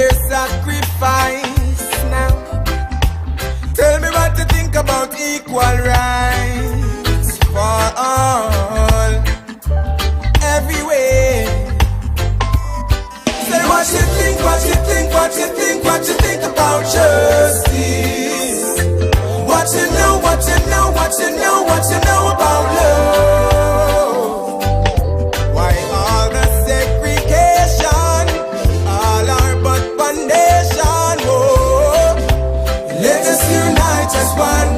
their sacrifice now. Tell me what you think about equal rights for all, everywhere. Say what you think, what you think, what you think, what you think about justice. What you know, what you know, what you know, what you know about love. Why all the segregation, all are but one nation. Oh, let us unite as one.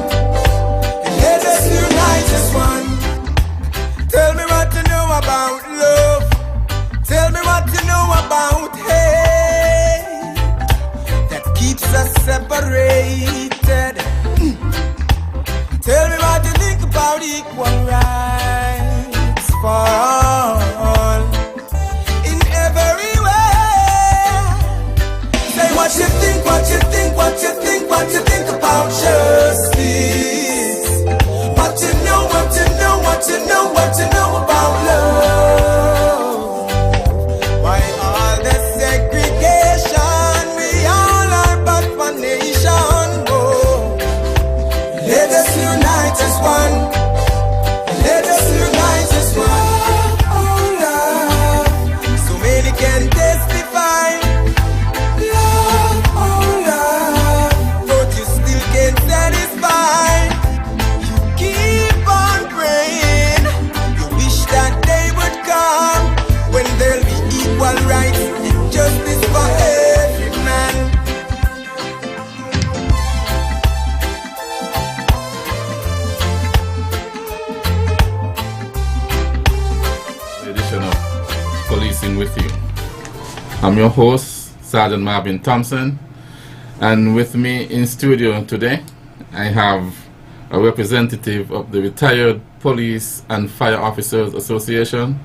Let us unite as one. Tell me what you know about love. Tell me what you know about hate that keeps us separated. Tell me what you think about equal rights for all in every way. Say what you think, what you think, what you think, what you think about justice. What you know, what you know, what you know, what you know about love. Why all the segregation? We all are but one nation. Let us unite as one. Let us unite as one. Oh, love. So many can testify. Love, oh, love. But you still can't satisfy. You keep on praying. You wish that day would come when there'll be equal rights and justice for every man. Edition of Policing with You. I'm your host, Sergeant Marvin Thompson, and with me in studio today, I have a representative of the Retired Police and Fire Officers Association,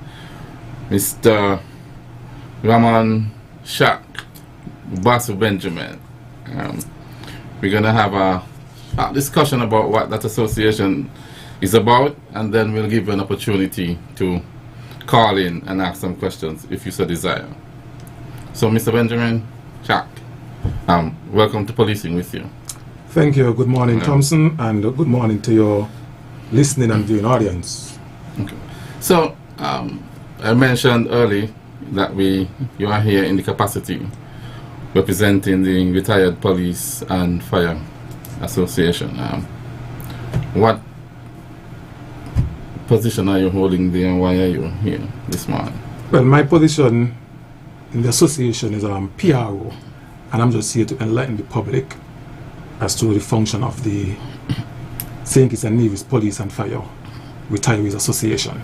Mr. Ramon Shak Basu Benjamin. We're going to have a discussion about what that association is about, and then we'll give you an opportunity to call in and ask some questions if you so desire. So, Mr. Benjamin Shak, welcome to Policing with You. Thank you. Good morning, Thompson, and good morning to your listening and viewing audience. Okay. So, I mentioned early that you are here in the capacity representing the Retired Police and Fire Association. What position are you holding there, and why are you here this morning? Well, my position in the association is PRO, and I'm just here to enlighten the public as to the function of the St. Kitts and Nevis Police and Fire Retirees Association.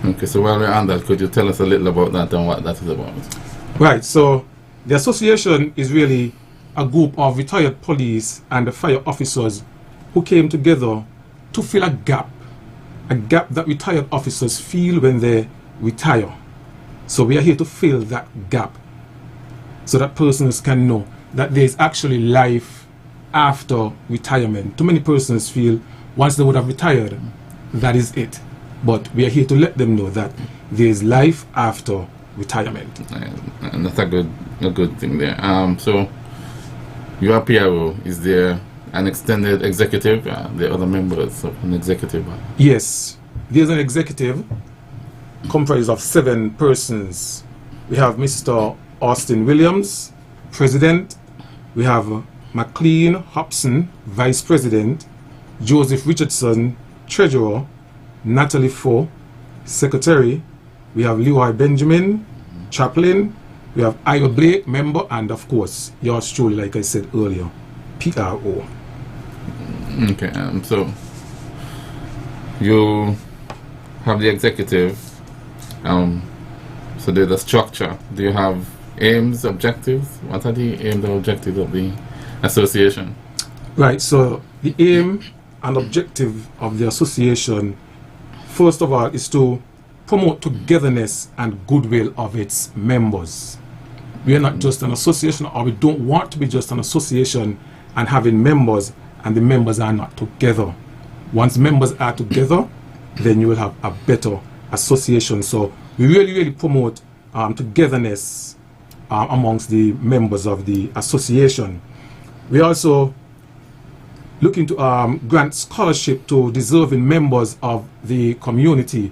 Okay, so while we're on that, could you tell us a little about that and what that is about? Right, so the association is really a group of retired police and fire officers who came together to fill a gap that retired officers feel when they retire. So we are here to fill that gap so that persons can know that there is actually life after retirement. Too many persons feel once they would have retired, that is it. But we are here to let them know that there is life after retirement. And that's a good thing there. So your PRO, is there an extended executive? There are other members of an executive? Yes, there's an executive comprised of 7 persons. We have Mr. Austin Williams, President. We have McLean Hobson, Vice President. Joseph Richardson, Treasurer. Natalie Fo, Secretary. We have Leroy Benjamin, Chaplain. We have Ira Blake, Member, and of course, yours truly, like I said earlier, PRO. Okay, so you have the executive, so there's a structure. Do you have aims, objectives? What are the aims or objectives of the association? Right, so the aim and objective of the association, first of all, is to promote togetherness and goodwill of its members. We are not just an association, or we don't want to be just an association and having members and the members are not together. Once members are together, then you will have a better association. So we really promote togetherness amongst the members of the association. We also looking to grant scholarship to deserving members of the community.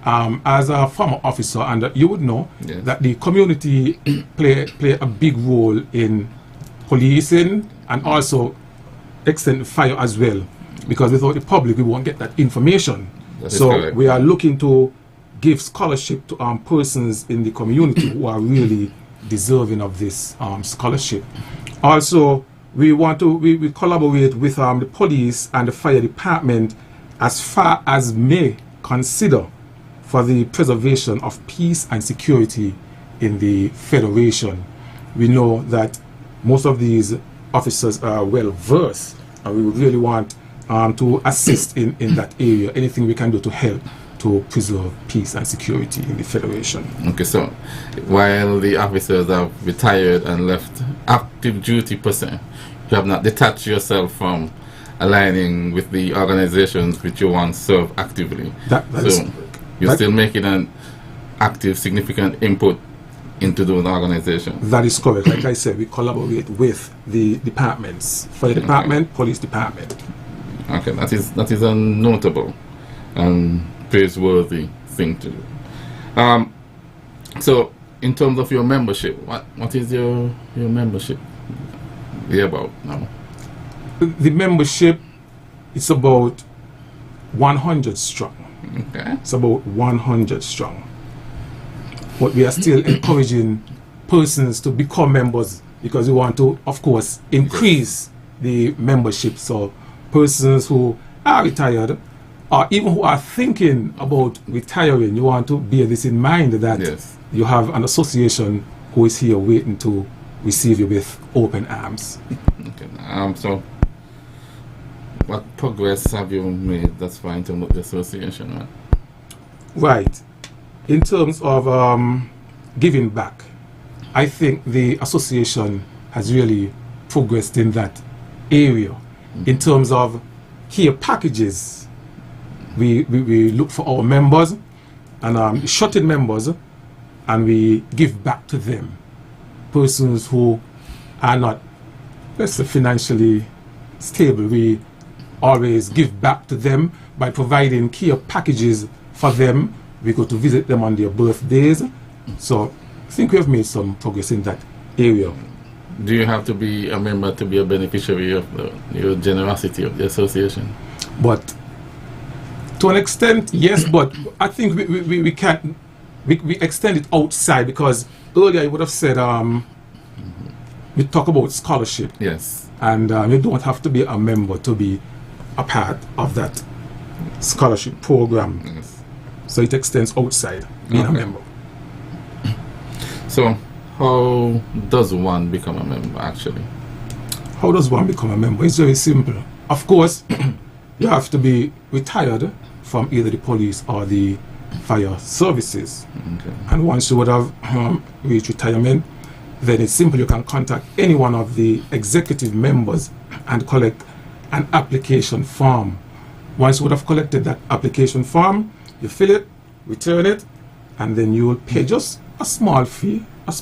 As a former officer, and you would know Yes. that the community play a big role in policing and also extend fire as well, because without the public we won't get that information. That is So correct. we are looking to give scholarship to persons in the community who are really deserving of this scholarship. Also, we want to we collaborate with the police and the fire department as far as may consider for the preservation of peace and security in the Federation. We know that most of these officers are well versed, and we would really want to assist in that area. Anything we can do to help to preserve peace and security in the Federation. Okay, so while the officers have retired and left active duty per se, you have not detached yourself from aligning with the organizations which you once served actively. That is So you're that- still making an active, significant input into those organizations. That is correct. Like I said, we collaborate with the departments, fire department, police department. Okay, that is a notable and praiseworthy thing to do. So in terms of your membership, what is your membership about now? The membership is about 100 strong. Okay. It's about 100 strong. But we are still encouraging persons to become members because we want to, of course, increase the membership. So persons who are retired or even who are thinking about retiring, you want to bear this in mind that Yes. you have an association who is here waiting to receive you with open arms. Okay. So what progress have you made thus far in terms of the association, right? Right. In terms of giving back, I think the association has really progressed in that area. In terms of care packages, we look for our members and shut-in members, and we give back to them. Persons who are not, let's say, financially stable, we always give back to them by providing care packages for them. We go to visit them on their birthdays. So I think we have made some progress in that area. Do you have to be a member to be a beneficiary of your generosity of the association? But to an extent, yes, but I think we can't, we extend it outside, because earlier I would have said we talk about scholarship, Yes. and you don't have to be a member to be a part of that scholarship program. Yes. So it extends outside being a Okay. member. So how does one become a member actually? How does one become a member? It's very simple. Of course, you have to be retired from either the police or the fire services. Okay. And once you would have reached retirement, then it's simple. You can contact any one of the executive members and collect an application form. Once you would have collected that application form, you fill it, return it, and then you will pay just a small fee of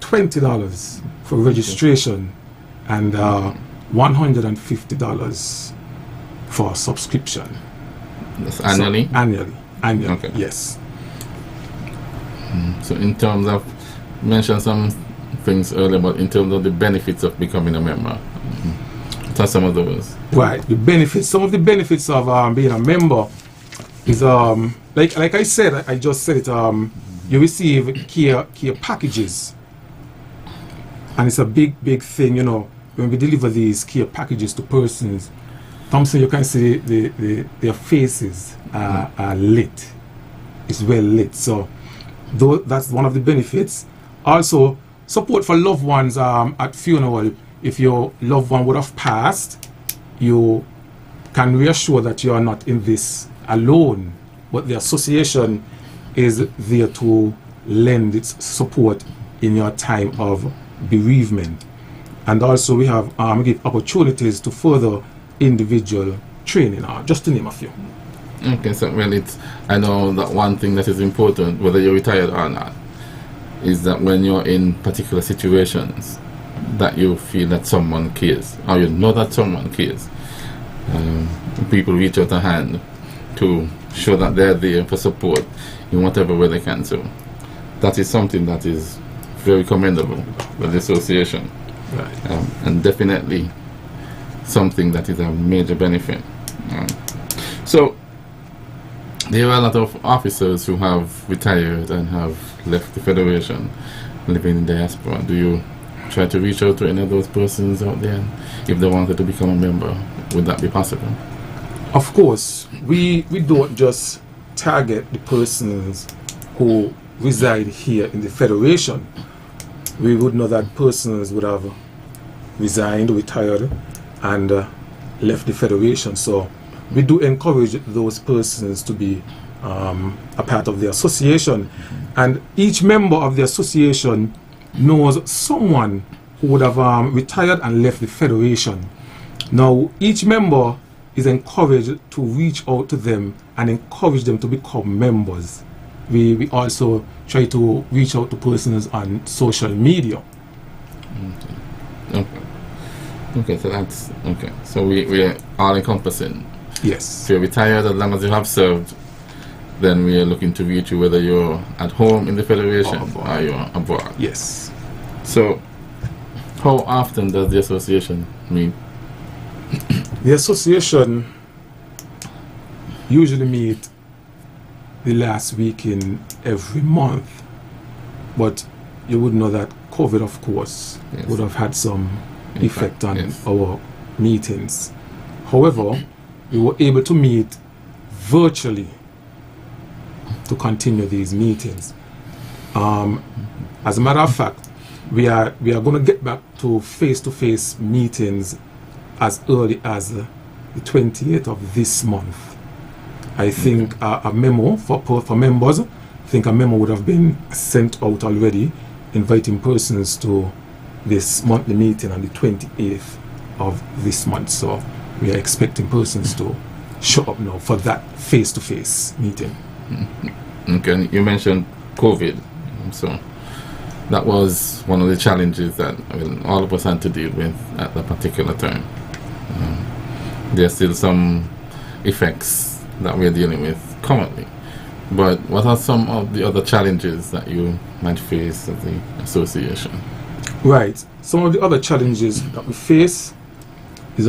$20 for registration and $150 for subscription. That's annually? So, annually. Okay. Yes. So in terms of, mentioned some things earlier, but in terms of the benefits of becoming a member, what are some of those? Right. The benefits. Some of the benefits of being a member is like I said. I just said it. You receive care packages, and it's a big thing. You know, when we deliver these care packages to persons, Thompson, you can see their faces are lit. It's well lit. So, though that's one of the benefits. Also, support for loved ones at funeral. If your loved one would have passed, you can reassure that you are not in this alone, but the association is there to lend its support in your time of bereavement. And also we have give opportunities to further individual training, just to name a few. Okay, so well, I know that one thing that is important, whether you're retired or not, is that when you're in particular situations that you feel that someone cares, or you know that someone cares, people reach out a hand to show that they're there for support in whatever way they can. So that is something that is very commendable with the association, Right. and definitely something that is a major benefit. So there are a lot of officers who have retired and have left the Federation, living in diaspora. Do you try to reach out to any of those persons out there if they wanted to become a member? Would that be possible? Of course, we don't just target the persons who reside here in the Federation. We would know that persons would have resigned, retired, and left the Federation. So we do encourage those persons to be a part of the association. And each member of the association knows someone who would have retired and left the Federation. Now, each member is encouraged to reach out to them and encourage them to become members. We also try to reach out to persons on social media. Okay, so that's okay. So we are all encompassing. Yes. If you're retired, as long as you have served, then we are looking to reach you whether you're at home in the Federation or you're abroad. Yes. So, how often does the association meet? The association usually meet the last week in every month, but you would know that COVID, of course, Yes. would have had some effect on yes. our meetings. However, we were able to meet virtually to continue these meetings. As a matter of fact, we are going to get back to face-to-face meetings as early as the 28th of this month. I think a memo for members, I think a memo would have been sent out already inviting persons to this monthly meeting on the 28th of this month. So we are expecting persons to show up now for that face-to-face meeting. Okay, you mentioned COVID, so that was one of the challenges that all of us had to deal with at that particular time. There's still some effects that we're dealing with currently, but what are some of the other challenges that you might face as the association? Right. Some of the other challenges that we face is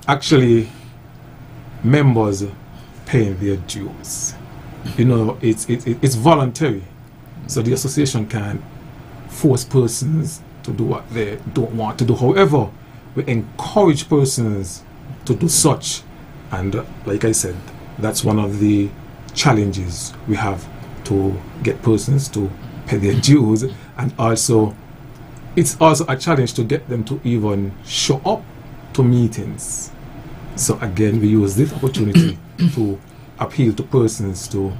actually members paying their dues. You know, it's voluntary, so the association can force persons to do what they don't want to do. However, we encourage persons to do such, and like I said, that's one of the challenges we have, to get persons to pay their dues, and also it's also a challenge to get them to even show up to meetings. So again, we use this opportunity to appeal to persons to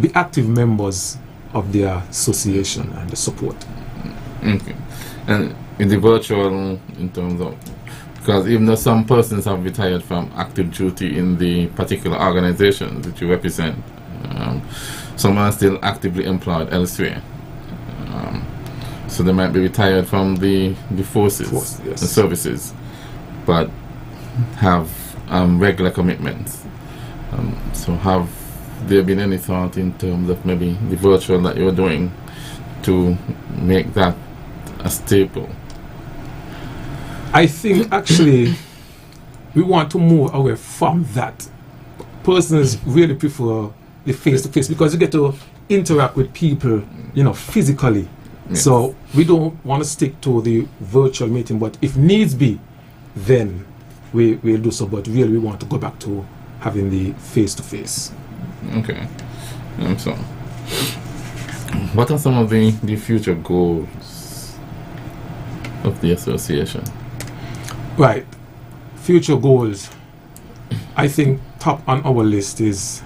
be active members of their association and the support. Okay. And in the virtual, in terms of, because even though some persons have retired from active duty in the particular organization that you represent, some are still actively employed elsewhere. So they might be retired from the forces, Yes. the services, but have regular commitments. So have there been any thought in terms of maybe the virtual that you're doing to make that a staple? I think actually we want to move away from that. Persons really prefer the face-to-face because you get to interact with people, you know, physically. Yes. So we don't want to stick to the virtual meeting, but if needs be, then we'll do so. But really we want to go back to having the face-to-face. Okay. So, what are some of the future goals of the association? Right. Future goals. I think top on our list is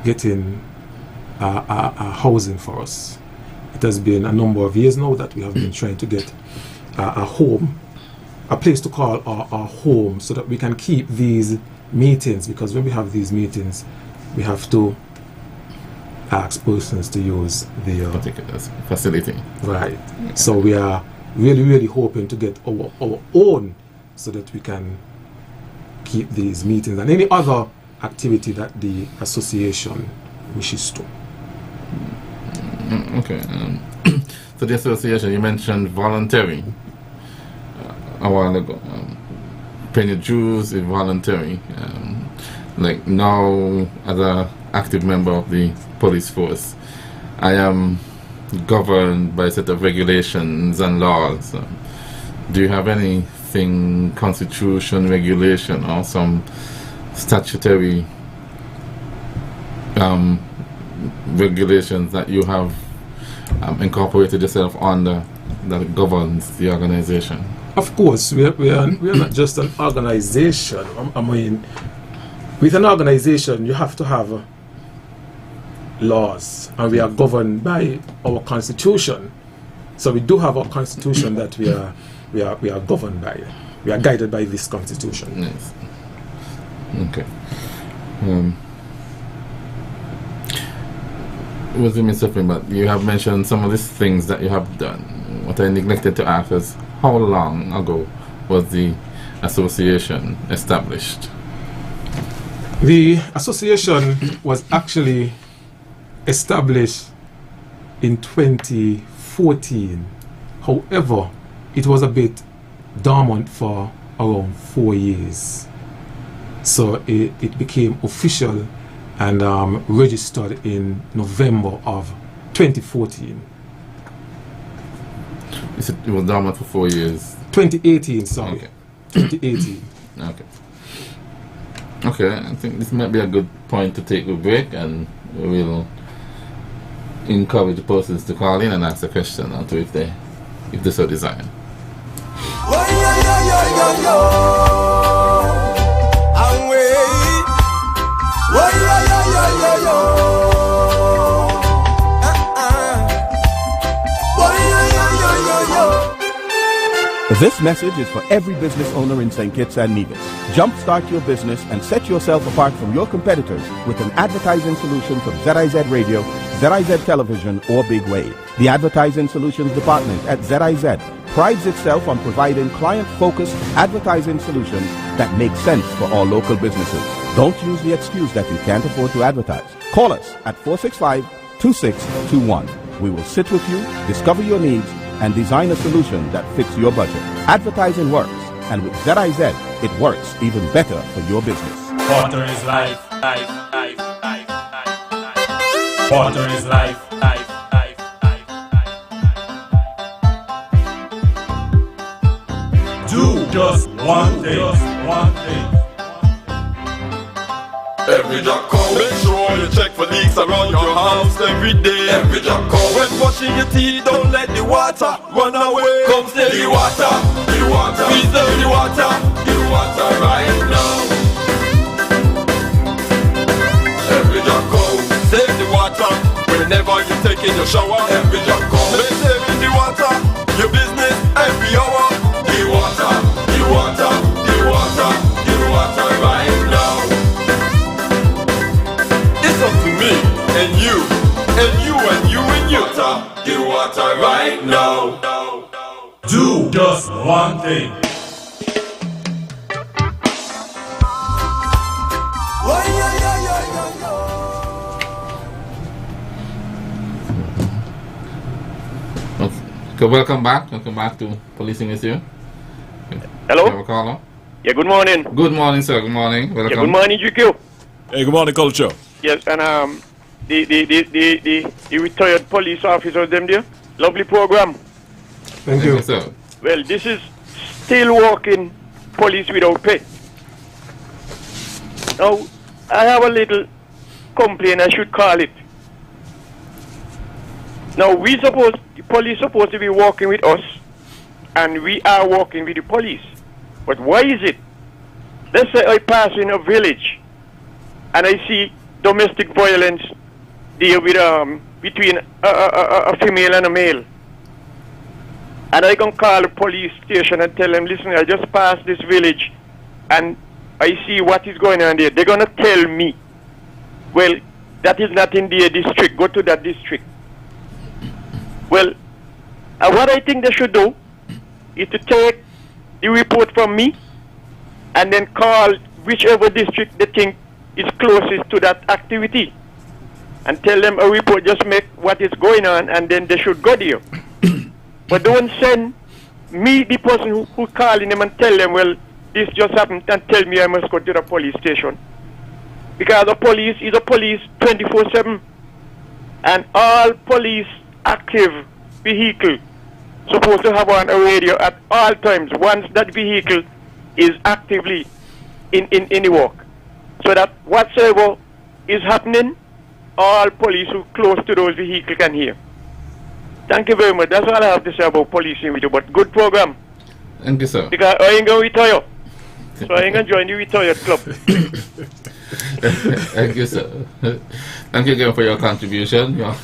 getting a housing for us. It has been a number of years now that we have been trying to get a home, a place to call our home, so that we can keep these meetings, because when we have these meetings, we have to ask persons to use the particular facility. right. So we are really hoping to get our own, so that we can keep these meetings and any other activity that the association wishes to. Okay. So the association, you mentioned voluntary a while ago. Paying your dues is voluntary. Like now, as an active member of the police force, I am governed by a set of regulations and laws. Do you have anything, constitution, regulation, or some statutory regulations that you have incorporated yourself under that governs the organization? Of course, we are not just an organization. I mean, with an organization, you have to have laws, and we are governed by our constitution. So we do have our constitution that we are governed by. We are guided by this constitution. Yes. Okay. Was it Mr. Flynn, but you have mentioned some of these things that you have done. What I neglected to ask is, how long ago was the association established? The association was actually established in 2014. However, it was a bit dormant for around 4 years. So it became official and registered in November of 2014. It was dormant for 4 years. 2018, sorry. Okay. 2018. Okay. Okay, I think this might be a good point to take a break, and we will encourage the persons to call in and ask a question until if they so desire. This message is for every business owner in St. Kitts and Nevis. Jumpstart your business and set yourself apart from your competitors with an advertising solution from ZIZ Radio, ZIZ Television, or Big Wave. The Advertising Solutions Department at ZIZ prides itself on providing client-focused advertising solutions that make sense for all local businesses. Don't use the excuse that you can't afford to advertise. Call us at 465-2621. We will sit with you, discover your needs, and design a solution that fits your budget. Advertising works, and with ZIZ, it works even better for your business. Water is life, life, life, life, life, life. Water is life, life, life, life, life. Do just one thing, Every drop count. Make sure you check for leaks around your house every day. Every drop count. When washing your teeth, don't let the water run away. Come save the water, the water. Preserve the water right now. Every drop count. Save the water whenever you take in your shower. Every drop count. Make saving the water your business every hour. The water, the water, the water, the water right now. Up to me and you and you and you and you. The water right now. Do just one thing. Okay, welcome back to Policing with You. Hello? You have a caller? Yeah, good morning. Good morning, sir. Good morning. Welcome. Yeah, good morning, GQ. Hey, good morning, Culture. Yes, and the retired police officers, them there, lovely program. Thank you. Yes, sir. Well, this is still working police without pay. Now, I have a little complaint, I should call it. Now, the police supposed to be working with us, and we are working with the police. But why is it? Let's say I pass in a village, and I see domestic violence there with between a female and a male, and I can call the police station and tell them, listen, I just passed this village and I see what is going on there. They're gonna tell me, well, that is not in their district, go to that district. Well, what I think they should do is to take the report from me and then call whichever district they think is closest to that activity and tell them a report, just make what is going on, and then they should go there. But don't send me, the person who calling them, and tell them, well, this just happened, and tell me I must go to the police station. Because the police is a police 24/7, and all police active vehicle supposed to have on a radio at all times once that vehicle is actively in the work, so that whatsoever is happening, all police who close to those vehicles can hear. Thank you very much. That's all I have to say about policing with you, but good program. Thank you, sir. Because I ain't going to retire. So I ain't going to join the retired club. Thank you, sir. Thank you again for your contribution. You're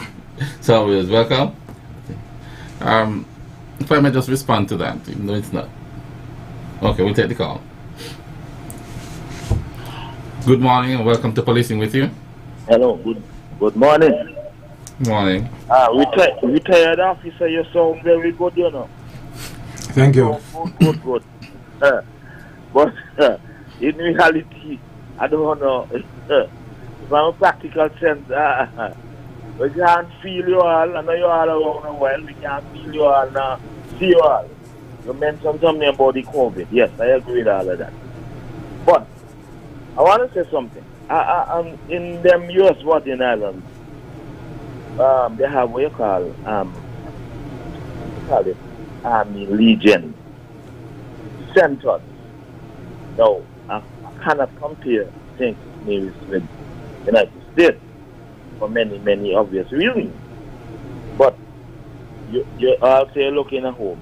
always welcome. If I may just respond to that, even though it's not. Okay, we'll take the call. Good morning and welcome to Policing with You. Hello, good morning. Morning. Retired officer, you sound very good, you know. Thank you. Good. But in reality, I don't know. From a practical sense, we can't feel you all. I know you all around the world. We can't feel you all now. See you all. You mentioned something about the COVID. Yes, I agree with all of that. But I want to say something. In them US Virgin Islands, they have what you call it Army Legion centers. Now, I cannot compare St. Mary's with the United States for many obvious reasons. But you also looking at home.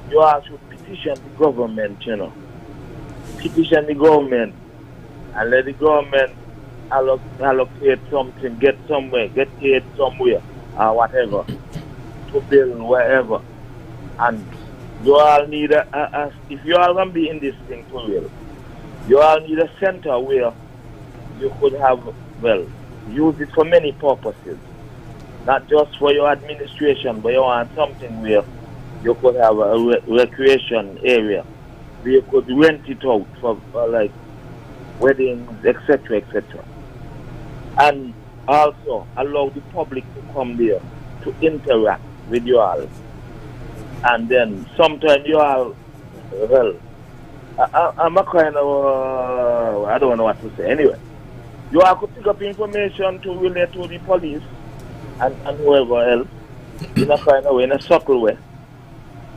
You also petition the government, you know. Petition the government and let the government allocate something, get aid somewhere or whatever to build wherever. And you all need if you all going to be in this thing for real, you all need a center where you could have, well, use it for many purposes. Not just for your administration, but you want something where you could have a recreation area where you could rent it out for like weddings, etc., etc. And also allow the public to come there to interact with you all. And then sometimes you all, well, I'm a kind of, I don't know what to say. Anyway, you all could pick up information to relate to the police and whoever else in a kind of way, in a subtle way.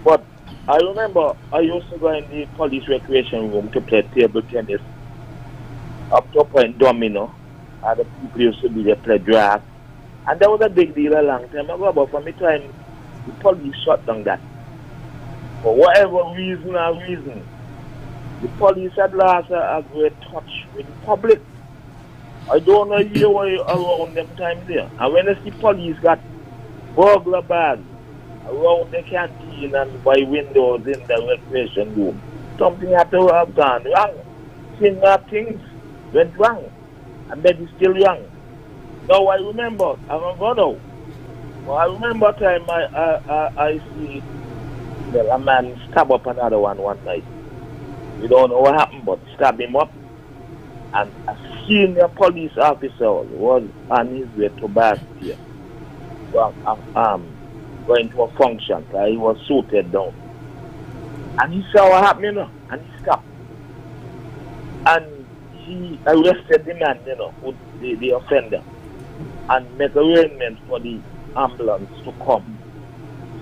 But I remember I used to go in the police recreation room to play table tennis, up to a point domino, and the people used to be there play draft. And that was a big deal a long time ago, but from the time the police shut down that. For whatever reason, the police had lost a great touch with the public. I don't know you were around them time there. And when I see police got burglar bags around the canteen and by windows in the recreation room, something had to have gone wrong. Things went wrong. And that is still wrong. Now I remember, I'm a brother. Well, I remember time I see a man stab up another one night. We don't know what happened, but stab him up. And a senior police officer was on his way to Bastia, going to a function. So he was suited down. And he saw what happened, you know, and he stopped. And he arrested the man, you know, the offender, and make arrangements for the ambulance to come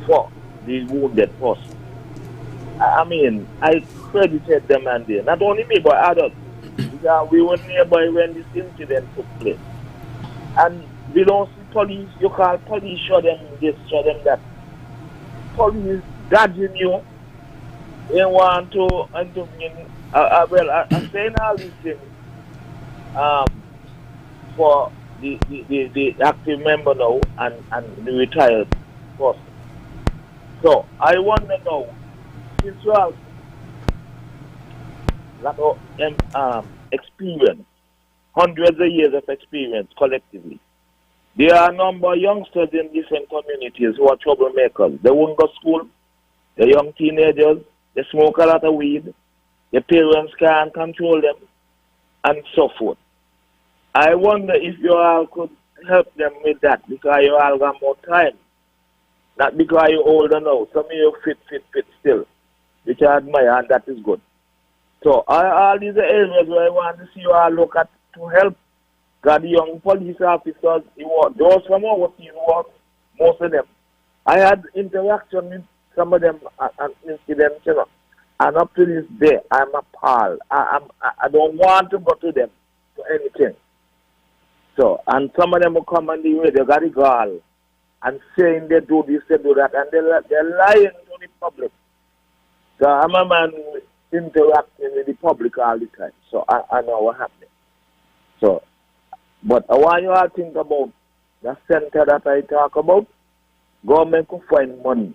for the wounded person. I mean, I credited the man there. Not only me, but others. Because we were nearby when this incident took place. And we don't see police. You call police, show them this, show them that. Police dodging you. They want to intervene. I'm saying all these things for the active member now and the retired person. So I want to know, since you have a lot of experience hundreds of years of experience collectively. There are a number of youngsters in different communities who are troublemakers. They won't go to school. They're young teenagers. They smoke a lot of weed. Their parents can't control them, and so forth. I wonder if you all could help them with that, because you all got more time. Not because you're older now. Some of you fit still, which I admire, and that is good. So all these are areas where I want to see you all look at to help. Got the young police officers, those from our team work, most of them. I had interaction with some of them and incidents, you know. And up to this day, I'm appalled. I don't want to go to them for anything. So, and some of them will come on the way, they got the gall, and saying they do this, they do that, and they're lying to the public. So I'm a man interacting with the public all the time, so I know what's happening. So, but I want you all to think about the center that I talk about. Government could find money.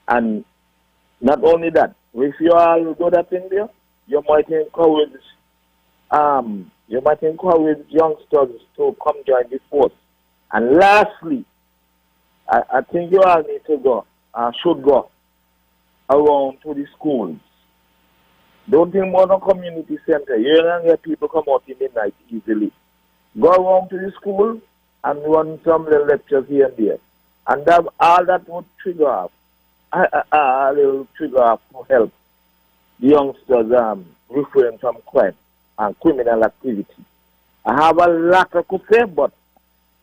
And not only that, if you all do that thing there, you might encourage youngsters to come join the force. And lastly, I think you all need to go, should go around to the schools. Don't think about a community center. You don't get people come out in the night easily. Go around to the school and run some little lectures here and there. And that, all that would trigger off. A little trigger off to help the youngsters refrain from crime and criminal activity. I have a lot I could say, but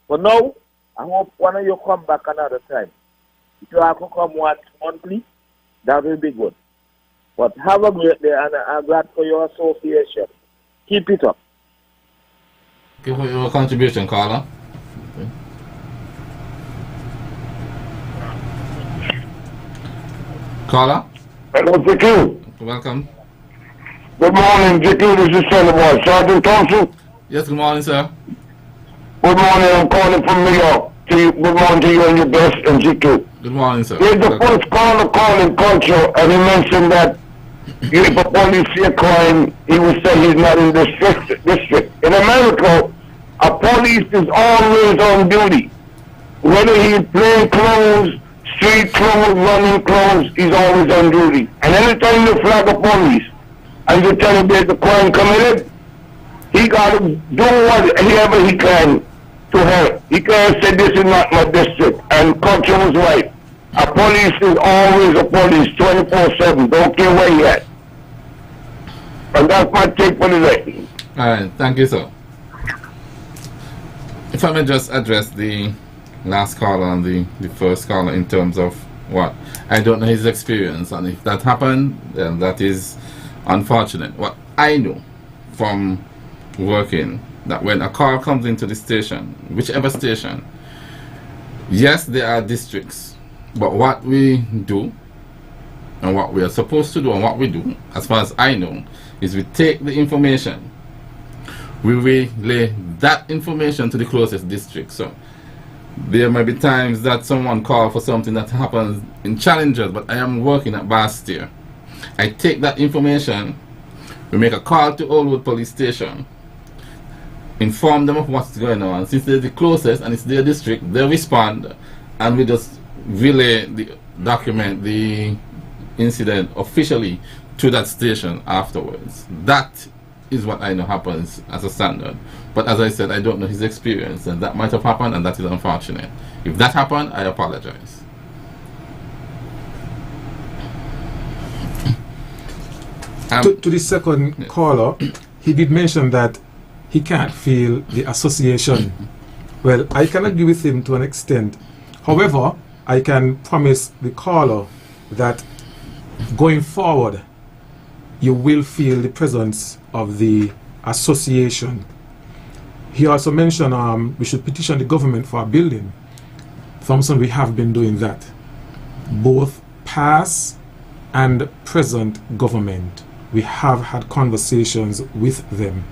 for now, I hope one of you come back another time. If you have to come once monthly, that will be good. But have a great day, and I'm glad for your association. Keep it up. Give your contribution, Carla. Carla? Hello, JQ. Welcome. Good morning, JQ. This is Senator Sergeant Thompson. Yes, good morning, sir. Good morning. I'm calling from New York. Good morning to you and your best and JQ. Good morning, sir. Here's the first caller calling culture, and he mentioned that if a police see a crime, he would say he's not in this district. In America, a police is always on duty. Whether he's plain clothes, street clothes, running clothes, he's always on duty. And anytime you flag a police and you tell him there's a crime committed, he got to do whatever he can to help. He can't say this is not my district. And culture was right. A police is always a police, 24/7. Don't care where he at. And that's my take for today. All right, thank you, sir. If I may just address the last caller and the first caller in terms of what I don't know his experience, and if that happened, then that is unfortunate. What I know from working, that when a call comes into the station, whichever station, yes, there are districts, but what we do and what we are supposed to do and what we do, as far as I know, is we take the information, we relay that information to the closest district. So there may be times that someone calls for something that happens in Challengers, but I am working at Bastia. I take that information, we make a call to Oldwood Police Station, inform them of what's going on. Since they're the closest and it's their district, they respond, and we just relay the document, the incident officially to that station afterwards. That is what I know happens as a standard. But as I said, I don't know his experience, and that might have happened, and that is unfortunate. If that happened, I apologize. To the second caller, he did mention that he can't feel the association. Well, I can agree with him to an extent. However, I can promise the caller that going forward, you will feel the presence of the association. He also mentioned we should petition the government for a building. Thompson, we have been doing that. Both past and present government, we have had conversations with them.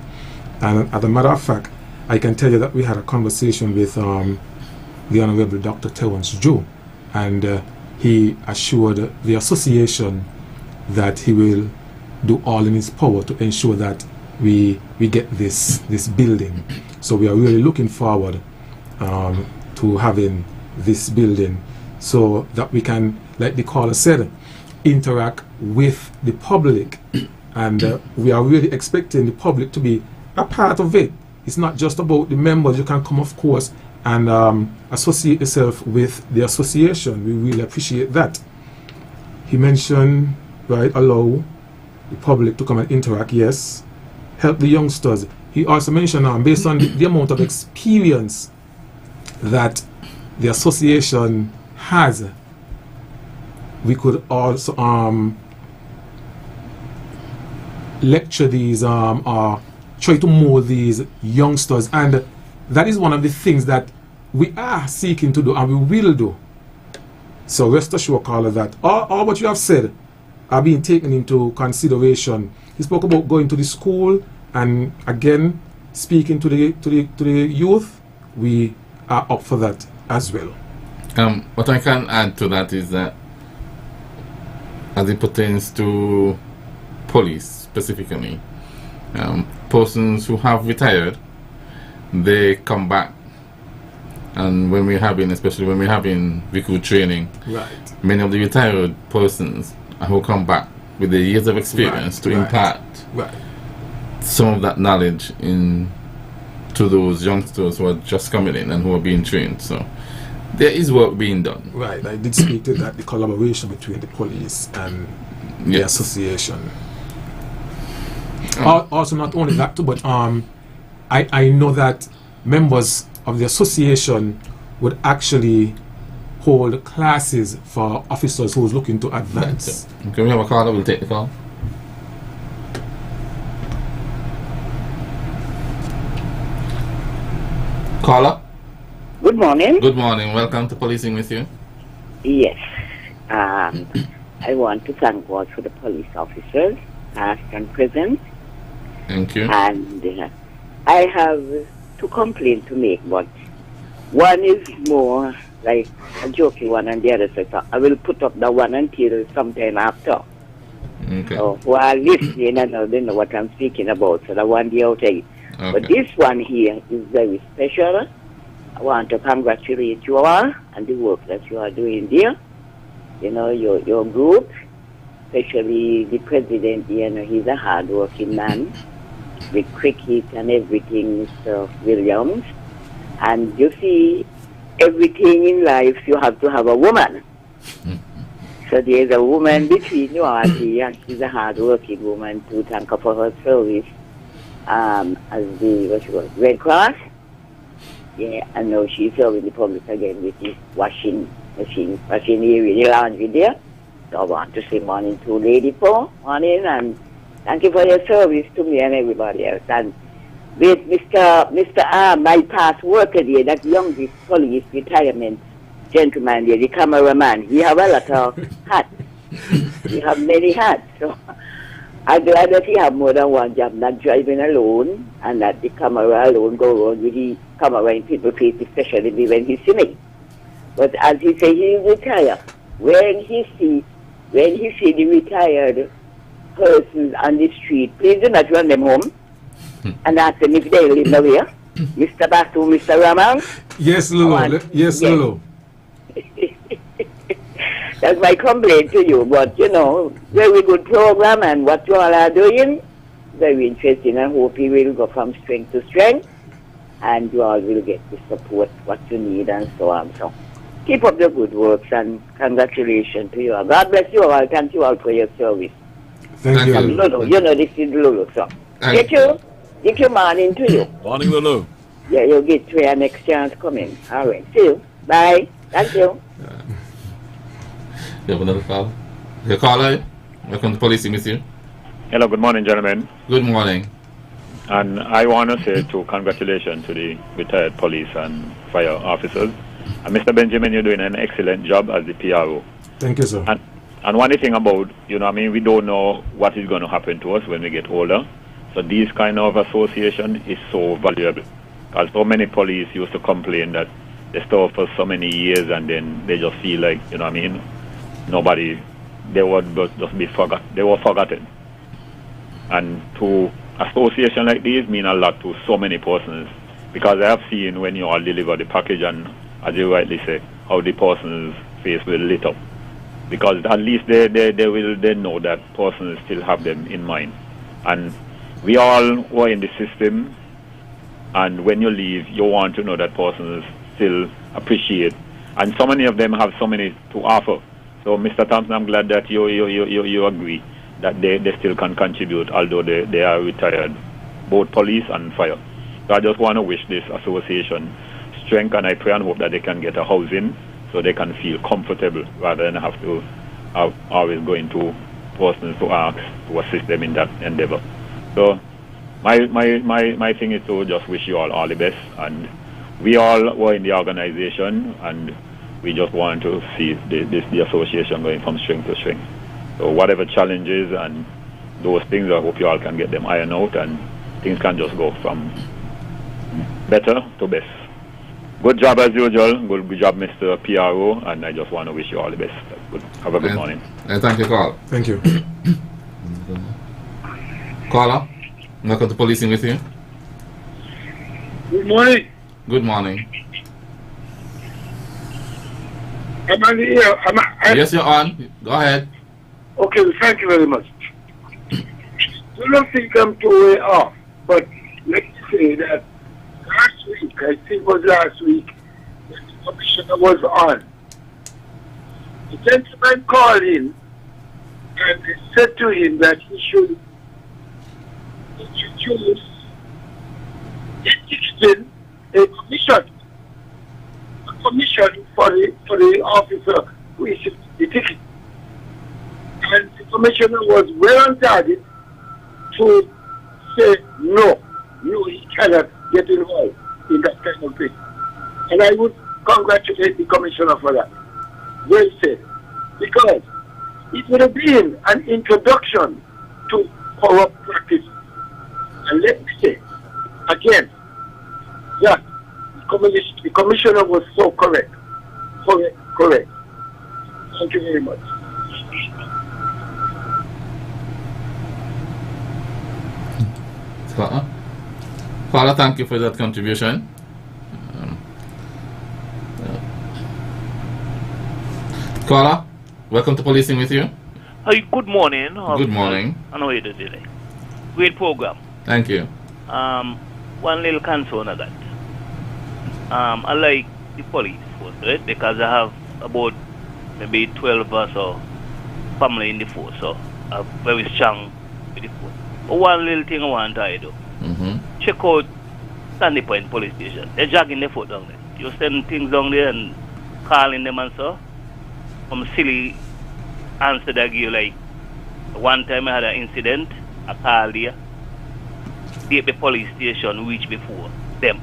And as a matter of fact, I can tell you that we had a conversation with the Honorable Dr. Terence Joe, and he assured the association that he will do all in his power to ensure that we get this building. So we are really looking forward to having this building so that we can, like the caller said, interact with the public. And we are really expecting the public to be a part of it. It's not just about the members. You can come, of course, and associate yourself with the association. We really appreciate that. He mentioned, right, allow the public to come and interact. Yes. Help the youngsters. He also mentioned, based on the amount of experience that the association has, we could also lecture these or try to mold these youngsters, and that is one of the things that we are seeking to do and we will do. So rest assured, caller, that all what you have said are being taken into consideration. He spoke about going to the school, and again speaking to the youth. We are up for that as well. What I can add to that is that, as it pertains to police specifically, persons who have retired, they come back, and when we're having, especially when we're having recruit training, right, many of the retired persons who come back with the years of experience to impart some of that knowledge to those youngsters who are just coming in and who are being trained. So there is work being done. Right, I did speak to that, the collaboration between the police and the association. Also, not only that too, but I know that members of the association would actually hold classes for officers who's looking to advance. Can we have a caller? We'll take the call. Caller? Good morning. Good morning. Welcome to Policing with You. Yes. I want to thank God for the police officers, past and present. Thank you. And I have two complaints to make, but one is more like a jokey one, and the other says, I will put up the one until sometime after. Okay. So while listening, I know they know what I'm speaking about, so the one day I'll tell you. Okay. But this one here is very special. I want to congratulate you all on the work that you are doing there. You know, your group, especially the president, you know, he's a hard-working man with cricket and everything, Mr. Williams. And you see, everything in life, you have to have a woman. So there's a woman between you all here, and she's a hard-working woman to thank her for her service as the Red Cross. Yeah, and now she's serving the public again with the washing area, the laundry there. So I want to say morning to Lady Paul, morning, and thank you for your service to me and everybody else. And with Mr. my past worker there, that youngest police retirement gentleman there, the cameraman, he have a lot of hats. He have many hats. So I'm glad that he have more than one job, not driving alone, and that the camera alone go around with the camera in people's face, especially when he see me. But as he say, he retire. When he see the retired persons on the street, please do not run them home and ask them if they live nowhere. Mr. Basu, Mr. Raman. Yes, Lulu. Yes, Lulu. That's my complaint to you. But, you know, very good program, and what you all are doing, very interesting. I hope you will go from strength to strength, and you all will get the support, what you need, and so on. So keep up the good works, and congratulations to you all. God bless you all. Thank you all for your service. Thank you. Lulu, you know this is Lulu, so. Get you morning to you. Morning, Lulu. Yeah, you'll get to your next chance coming. All right. See you. Bye. Thank you. You have another call? Your caller, welcome to Policing with You. Hello, good morning, gentlemen. Good morning. And I want to say congratulations to the retired police and fire officers. And Mr. Benjamin, you're doing an excellent job as the PRO. Thank you, sir. And one thing about, you know, I mean, we don't know what is going to happen to us when we get older. So these kind of association is so valuable. Because so many police used to complain that they serve for so many years and then they just feel like, you know what I mean, nobody, they would just be forgotten. They were forgotten. And to association like these mean a lot to so many persons, because I have seen when you all deliver the package and, as you rightly say, how the person's face will lit up, because at least they know that persons still have them in mind. And we all were in the system, and when you leave, you want to know that persons still appreciate, and so many of them have so many to offer. So, Mr. Thompson, I'm glad that you agree that they still can contribute, although they are retired, both police and fire. So I just want to wish this association strength, and I pray and hope that they can get a housing so they can feel comfortable rather than have to always go into persons to ask to assist them in that endeavor. So my thing is to just wish you all the best, and we all were in the organization, and we just want to see the association going from strength to strength. So whatever challenges and those things, I hope you all can get them ironed out, and things can just go from better to best. Good job as usual. Good job, Mr. PRO, and I just want to wish you all the best. Have a good morning. Thank you, Carl. Thank you. Caller, welcome to Policing with you. Good morning. Good morning. Am I here? Yes, you're on. Go ahead. Okay, thank you very much. I don't think I'm too way off, but let me say that last week, I think it was last week, when the commissioner was on, the gentleman called in and said to him that he should introduce a commission for the officer who issued the ticket. And the commissioner was well on target to say no, he cannot get involved in that kind of thing. And I would congratulate the commissioner for that. Well said. Because it would have been an introduction to corrupt practice. And let me say, again, that the commissioner was so correct. Correct. Thank you very much. Father, thank you for that contribution. Caller, welcome to Policing with you. Hi, good morning. Good morning. I know you did it. Great program. Thank you. One little concern of that. I like the police force, right? Because I have about maybe 12 or so family in the force, so I'm very strong with the force. But one little thing I want to do. Check out Sandy Point police station. They're dragging their foot down there. You send things down there and calling them and so. Some silly answer that give, like one time I had an incident, I called there. The police station reached before them.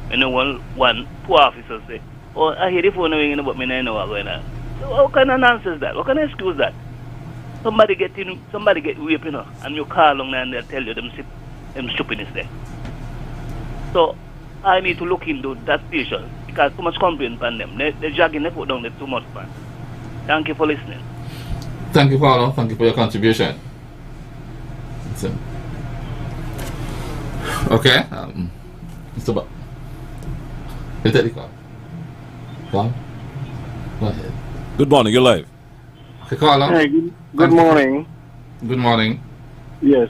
And then two officers say, oh, I hear the phone ringing, but I know what's going on. So how can I answer that? How can I excuse that? Somebody get raped, and you call them and they tell you them stupidness there. So I need to look into that station because too much complaint on them. They're dragging their foot down there too much, man. Thank you for listening. Thank you, Paulo. Thank you for your contribution. Okay. Mr. Buck. You take the call. Go ahead. Good morning. You're live. Okay, caller. Hey, good morning. Good morning. Yes.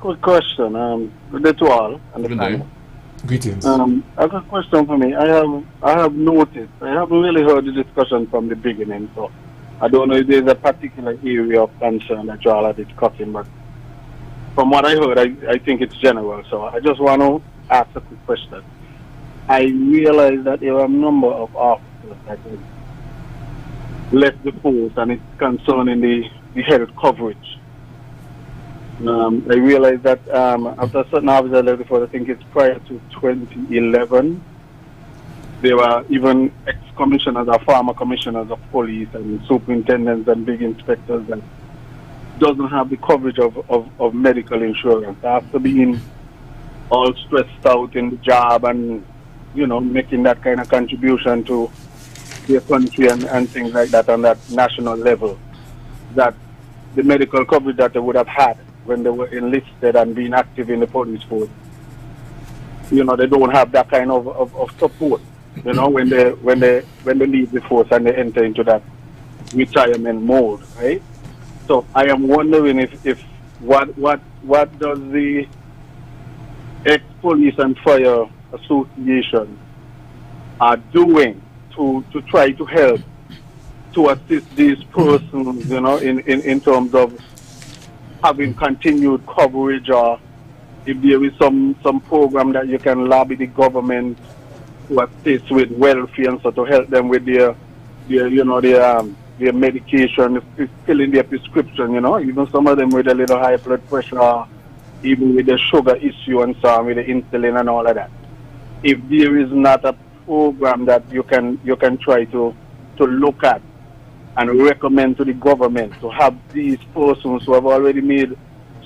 Quick question. Good day to all. Good day. Greetings. I have a question for me. I have noticed. I haven't really heard the discussion from the beginning, so I don't know if there's a particular area of concern that you all are discussing, but from what I heard, I think it's general. So I just want to ask a quick question. I realize that there are a number of officers that have left the force, and it's concerning the health coverage. I realize that after a certain officer left the force, I think it's prior to 2011, there were even ex-commissioners or former commissioners of police and superintendents and big inspectors that doesn't have the coverage of medical insurance. After being all stressed out in the job and, making that kind of contribution to their country and things like that on that national level, that the medical coverage that they would have had when they were enlisted and being active in the police force, you know, they don't have that kind of support, you know, when they leave the force and they enter into that retirement mode, right? So I am wondering if what does the ex-police and fire association are doing to try to help to assist these persons, you know, in terms of having continued coverage, or if there is some program that you can lobby the government to assist with welfare and so to help them with their medication, filling their prescription, you know, even some of them with a little high blood pressure, even with the sugar issue and so on, with the insulin and all of that. If there is not a program that you can try to look at and recommend to the government to have these persons who have already made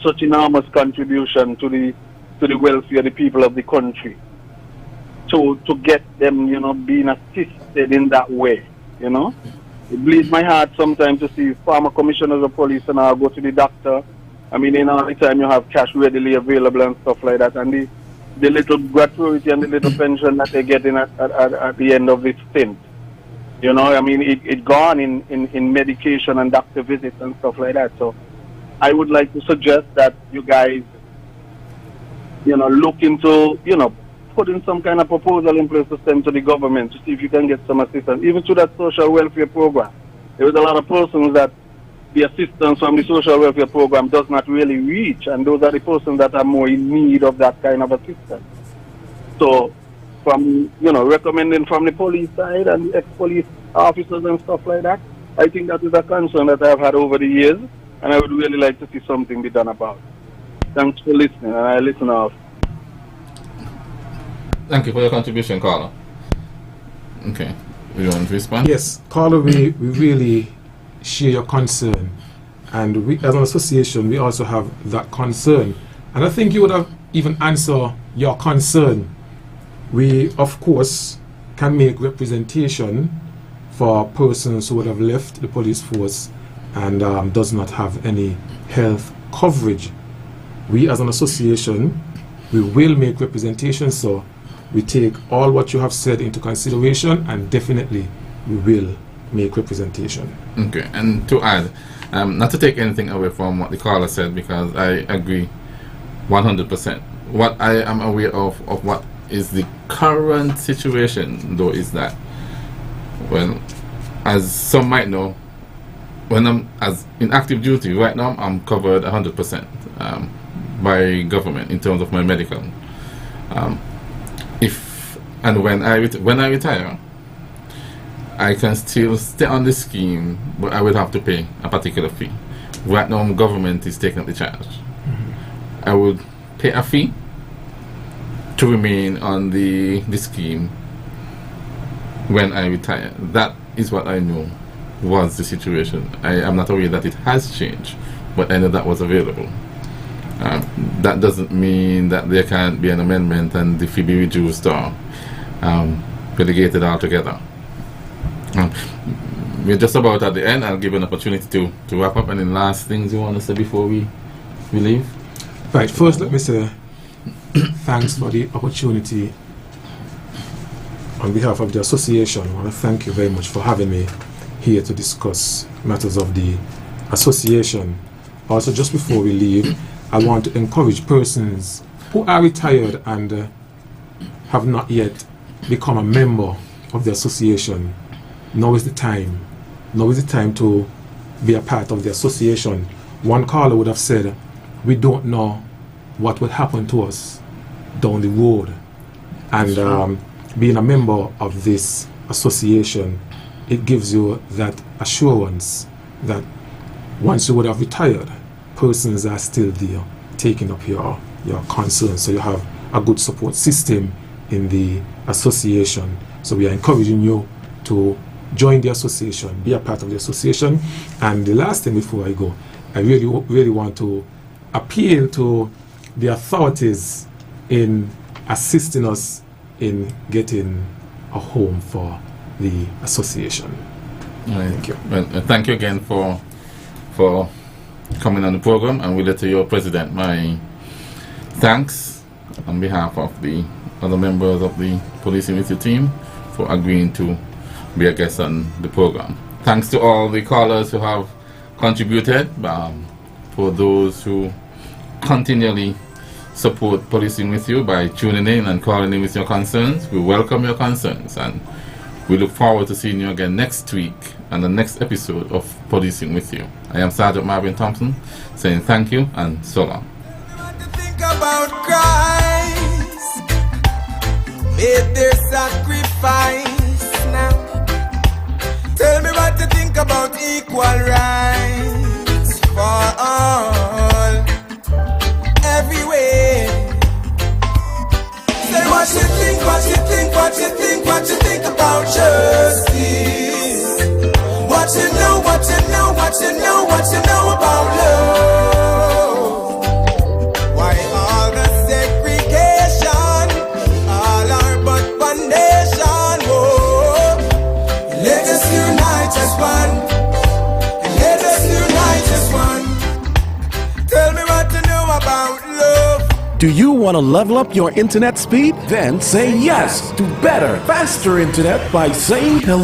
such enormous contribution to the welfare of the people of the country, to get them, you know, being assisted in that way, you know. It bleeds my heart sometimes to see former commissioners of police and I'll go to the doctor. I mean, in all the time you have cash readily available and stuff like that, and the little gratuity and the little pension that they get in at the end of the stint. You know, I mean, it gone in medication and doctor visits and stuff like that. So I would like to suggest that you guys, you know, look into, you know, putting some kind of proposal in place to send to the government to see if you can get some assistance, even to that social welfare program. There was a lot of persons that the assistance from the social welfare program does not really reach, and those are the persons that are more in need of that kind of assistance. So, from, you know, recommending from the police side and the ex-police officers and stuff like that, I think that is a concern that I've had over the years, and I would really like to see something be done about it. Thanks for listening, and I listen off. Thank you for your contribution, Carla. Okay, you want to respond? Yes, Carla, we really share your concern, and we, as an association, we also have that concern. And I think you would have even answered your concern. We, of course, can make representation for persons who would have left the police force and does not have any health coverage. We, as an association, we will make representation, so we take all what you have said into consideration, and definitely we will make representation. Okay, and to add, not to take anything away from what the caller said, because I agree 100%. What I am aware of what is the current situation, though, is that, well, as some might know, when I'm in active duty right now, I'm covered 100% by government in terms of my medical. When I retire, I can still stay on the scheme, but I will have to pay a particular fee. Right now, government is taking up the charge. I would pay a fee to remain on the scheme when I retire. That is what I know was the situation. I am not aware that it has changed, but I know that was available. That doesn't mean that there can't be an amendment and the fee be reduced or relegated altogether. We're just about at the end. I'll give you an opportunity to wrap up. Any last things you want to say before we leave? Right, first let me say thanks for the opportunity. On behalf of the association, I want to thank you very much for having me here to discuss matters of the association. Also, just before we leave, I want to encourage persons who are retired and have not yet become a member of the association. Now is the time. Now is the time to be a part of the association. One caller would have said, we don't know what will happen to us down the road. And being a member of this association, it gives you that assurance that once you would have retired, persons are still there taking up your concerns. So you have a good support system in the association. So we are encouraging you to join the association, be a part of the association. And the last thing before I go, I really want to appeal to the authorities in assisting us in getting a home for the association. Right. Thank you. Well, thank you again for coming on the program, and we letter your president my thanks on behalf of the other members of the Policing With You team for agreeing to be a guest on the program. Thanks to all the callers who have contributed, for those who continually support Policing With You by tuning in and calling in with your concerns. We welcome your concerns, and we look forward to seeing you again next week on the next episode of Policing With You. I am Sergeant Marvin Thompson saying thank you and so long. Think about Christ, made their sacrifice now. Tell me what to think about equal rights for all, everywhere. Say what you think, what you think, what you think, what you think about justice. What you know, what you know, what you know, what you know about love. Why all the segregation, all are but foundation. Oh, let us unite as one. Let us unite as one. Tell me what you know about love. Do you want to level up your internet speed? Then say yes to better, faster internet by saying hello.